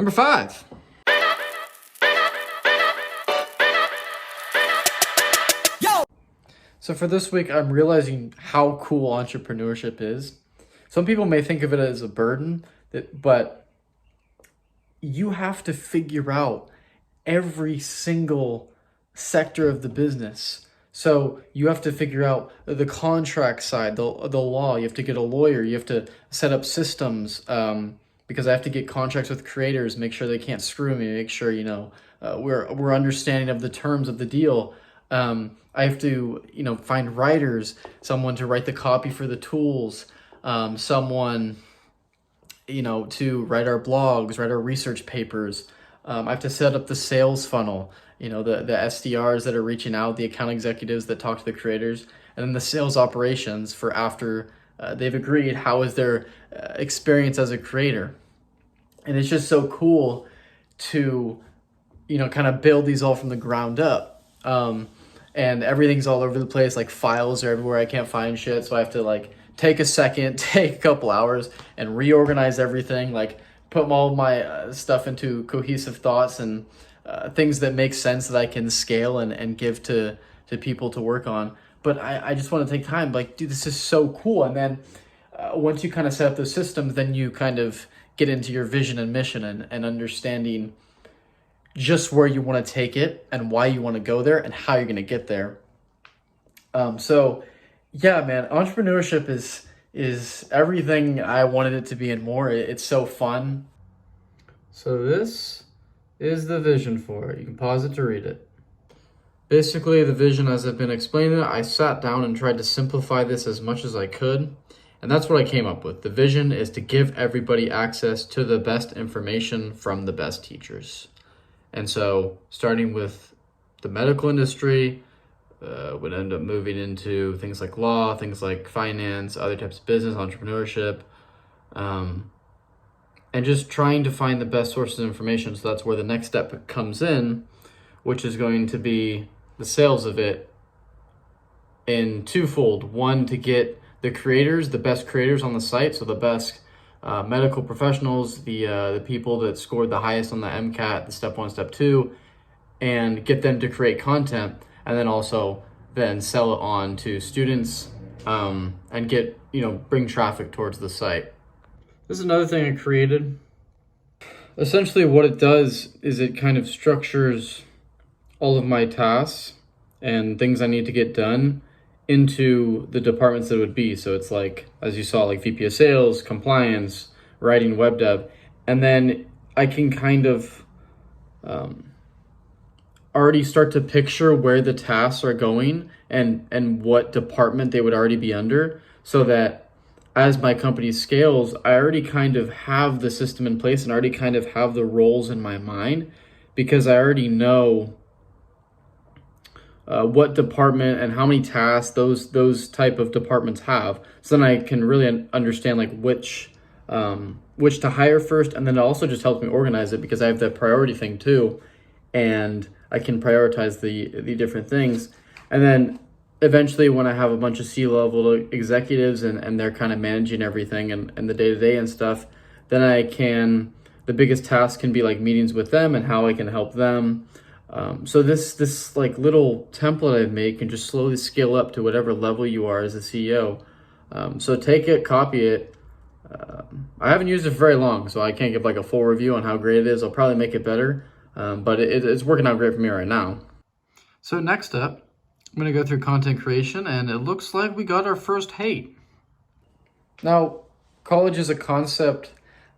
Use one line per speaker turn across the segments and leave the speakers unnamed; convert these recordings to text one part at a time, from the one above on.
Number 5. So for this week, I'm realizing how cool entrepreneurship is. Some people may think of it as a burden, but you have to figure out every single sector of the business. So you have to figure out the contract side, the law. You have to get a lawyer. You have to set up systems, because I have to get contracts with creators, make sure they can't screw me, make sure we're understanding of the terms of the deal. I have to find writers, someone to write the copy for the tools, someone to write our blogs, write our research papers. I have to set up the sales funnel, the SDRs that are reaching out, the account executives that talk to the creators, and then the sales operations for after they've agreed, how is their experience as a creator. And it's just so cool to, kind of build these all from the ground up. And everything's all over the place, like files are everywhere, I can't find shit, so I have to take a second, take a couple hours and reorganize everything, put all of my stuff into cohesive thoughts and things that make sense that I can scale and give to people to work on. But I just want to take time, dude, this is so cool. And then once you kind of set up those systems, then you kind of get into your vision and mission and understanding just where you want to take it and why you want to go there and how you're going to get there. So yeah, man, entrepreneurship is everything I wanted it to be and more. It's so fun. So this is the vision for it. You can pause it to read it. Basically, the vision, as I've been explaining it, I sat down and tried to simplify this as much as I could. And that's what I came up with. The vision is to give everybody access to the best information from the best teachers. And so starting with the medical industry, would end up moving into things like law, things like finance, other types of business, entrepreneurship, and just trying to find the best sources of information. So that's where the next step comes in, which is going to be the sales of it in twofold. One, to get the creators, the best creators on the site, so the best medical professionals, the people that scored the highest on the MCAT, the step 1, step 2, and get them to create content, and then also then sell it on to students, and get, bring traffic towards the site. This is another thing I created. Essentially what it does is it kind of structures all of my tasks and things I need to get done into the departments that it would be. So it's as you saw, VP of sales, compliance, writing, web dev, and then I can kind of already start to picture where the tasks are going and what department they would already be under, so that as my company scales, I already kind of have the system in place and already kind of have the roles in my mind, because I already know what department and how many tasks those type of departments have. So then I can really understand which to hire first, and then it also just helps me organize it because I have that priority thing too, and I can prioritize the different things. And then eventually when I have a bunch of C-level executives and they're kind of managing everything and the day-to-day and stuff, then the biggest task can be meetings with them and how I can help them. So this little template I've made can just slowly scale up to whatever level you are as a CEO. So take it, copy it. I haven't used it for very long, so I can't give a full review on how great it is. I'll probably make it better, but it's working out great for me right now. So next up, I'm going to go through content creation, and it looks like we got our first hate. Now, college is a concept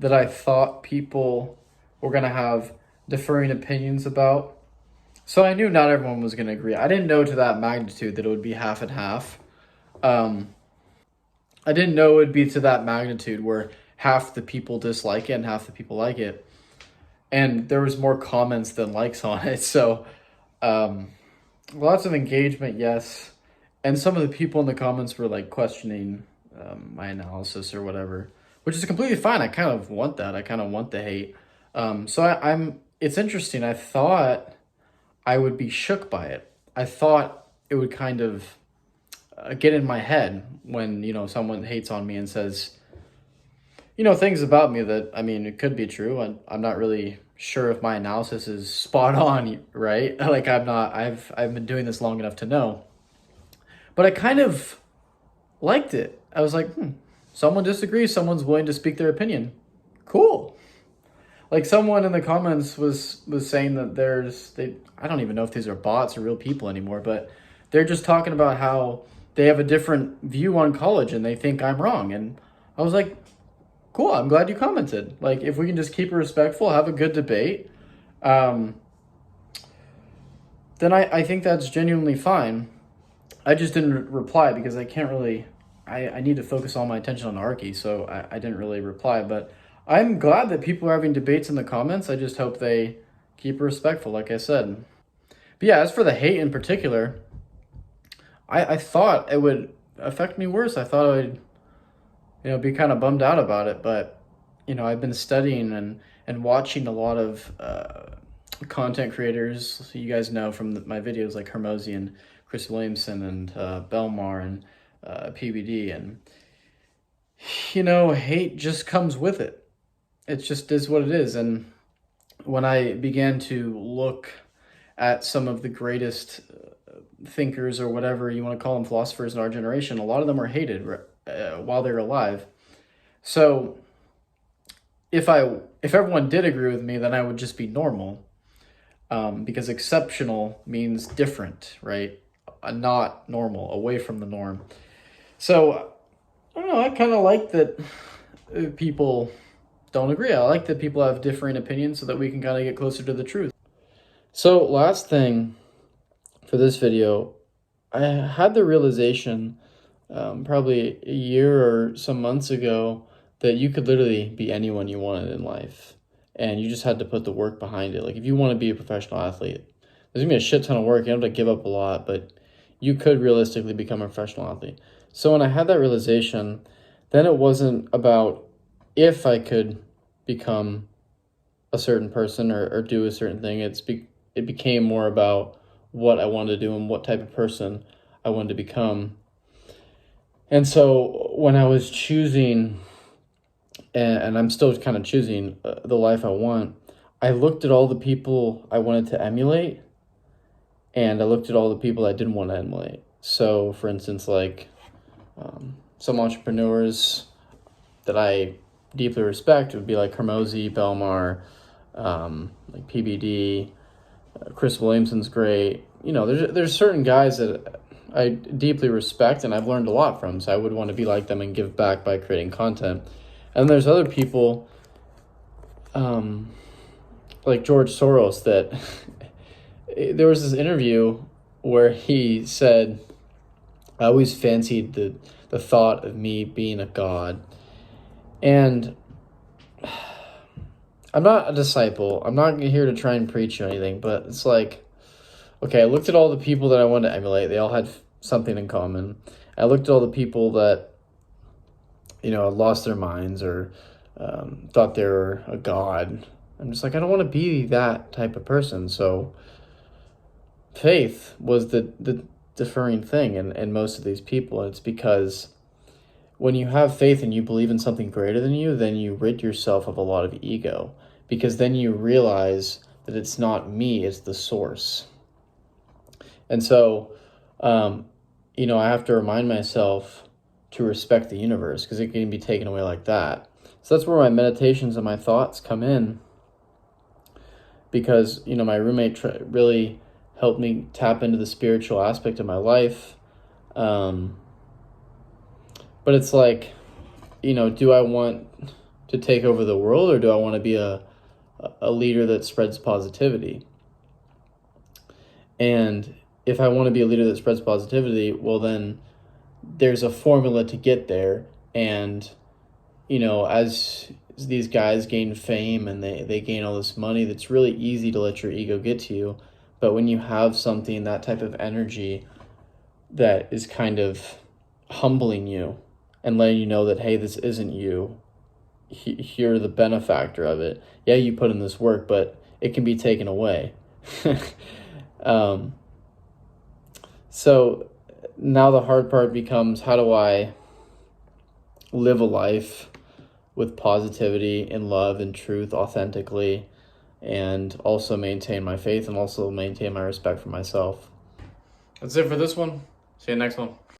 that I thought people were going to have differing opinions about. So I knew not everyone was going to agree. I didn't know to that magnitude that it would be half and half. I didn't know it would be to that magnitude where half the people dislike it and half the people like it. And there was more comments than likes on it. So lots of engagement, yes. And some of the people in the comments were questioning my analysis or whatever, which is completely fine. I kind of want that. I kind of want the hate. So it's interesting. I thought I would be shook by it. I thought it would kind of get in my head when, someone hates on me and says, things about me that, I mean, it could be true. I'm not really sure if my analysis is spot on, right? Like I've been doing this long enough to know. But I kind of liked it. I was like, someone disagrees, someone's willing to speak their opinion. Cool. Like someone in the comments was saying that I don't even know if these are bots or real people anymore, but they're just talking about how they have a different view on college and they think I'm wrong. And I was like, cool, I'm glad you commented. Like, if we can just keep it respectful, have a good debate, um, then I think that's genuinely fine. I just didn't reply because I can't really, I need to focus all my attention on Archi, so I didn't really reply. But I'm glad that people are having debates in the comments. I just hope they keep it respectful, like I said. But yeah, as for the hate in particular, I thought it would affect me worse. I thought I would, be kind of bummed out about it. But, I've been studying and watching a lot of content creators. So you guys know from my videos like Hermosi and Chris Williamson and Belmar and PBD. And, hate just comes with it. It just is what it is. And when I began to look at some of the greatest thinkers, or whatever you want to call them, philosophers in our generation, a lot of them were hated while they were alive. So if everyone did agree with me, then I would just be normal, because exceptional means different, right? Not normal, away from the norm. So I don't know. I kind of like that people don't agree. I like that people have differing opinions so that we can kind of get closer to the truth. So last thing for this video, I had the realization probably a year or some months ago that you could literally be anyone you wanted in life, and you just had to put the work behind it. Like if you want to be a professional athlete, there's gonna be a shit ton of work. You have to give up a lot, but you could realistically become a professional athlete. So when I had that realization, then it wasn't about if I could become a certain person or do a certain thing. It became more about what I wanted to do and what type of person I wanted to become. And so when I was choosing, and I'm still kind of choosing the life I want, I looked at all the people I wanted to emulate, and I looked at all the people I didn't want to emulate. So for instance, like some entrepreneurs that I deeply respect would be like Hermosi, Belmar, like PBD, Chris Williamson's great. There's certain guys that I deeply respect and I've learned a lot from, so I would want to be like them and give back by creating content. And there's other people, like George Soros, that there was this interview where he said, I always fancied the thought of me being a god. And I'm not a disciple. I'm not here to try and preach or anything, but it's like, okay, I looked at all the people that I wanted to emulate. They all had something in common. I looked at all the people that, had lost their minds or thought they were a god. I'm just like, I don't want to be that type of person. So faith was the deferring thing in most of these people. And it's because when you have faith and you believe in something greater than you, then you rid yourself of a lot of ego, because then you realize that it's not me, it's the source. And so, I have to remind myself to respect the universe, because it can be taken away like that. So that's where my meditations and my thoughts come in, because, my roommate really helped me tap into the spiritual aspect of my life. But it's like, do I want to take over the world, or do I want to be a leader that spreads positivity? And if I want to be a leader that spreads positivity, well, then there's a formula to get there. And, as these guys gain fame and they gain all this money, that's really easy to let your ego get to you. But when you have something, that type of energy that is kind of humbling you and letting you know that, hey, this isn't you, you're the benefactor of it. Yeah, you put in this work, but it can be taken away. So now the hard part becomes, how do I live a life with positivity and love and truth authentically, and also maintain my faith and also maintain my respect for myself. That's it for this one. See you next one.